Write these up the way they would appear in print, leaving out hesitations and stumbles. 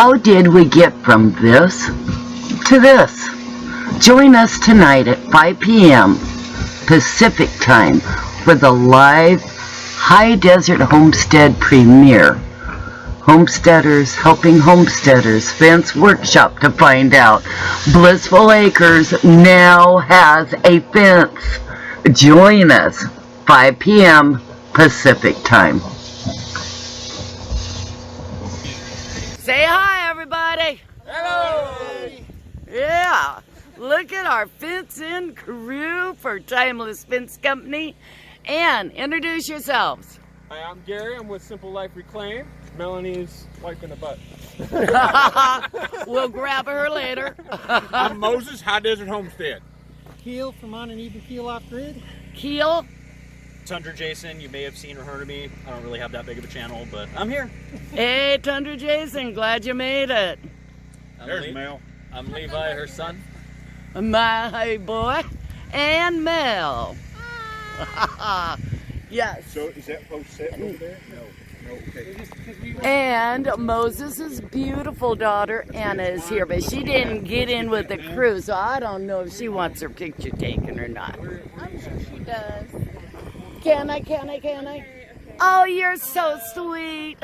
How did we get from this to this? Join us tonight at 5 p.m. Pacific Time for the live High Desert Homestead premiere. Homesteaders helping homesteaders fence workshop to find out. Blissful Acres now has a fence. Join us 5 p.m. Pacific Time. Say hi, everybody. Hello. Yeah. Look at our fencing crew for Timeless Fence Company. And introduce yourselves. Hi, I'm Gary. I'm with Simple Life Reclaim. Melanie's wiping the butt. We'll grab her later. I'm Moses, High Desert Homestead. Keale from An Even Keale off-grid. Keale. TundraJason, you may have seen or heard of me. I don't really have that big of a channel, but I'm here. Hey, TundraJason, glad you made it. There's Mel. I'm Levi, her son. My boy. And Mel. Yes. So is that post set over there? No. Okay. And Moses' beautiful daughter Anna is here, but she didn't get in with the crew, so I don't know if she wants her picture taken or not. I'm sure she does. Can I? Oh, you're so sweet.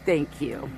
Thank you.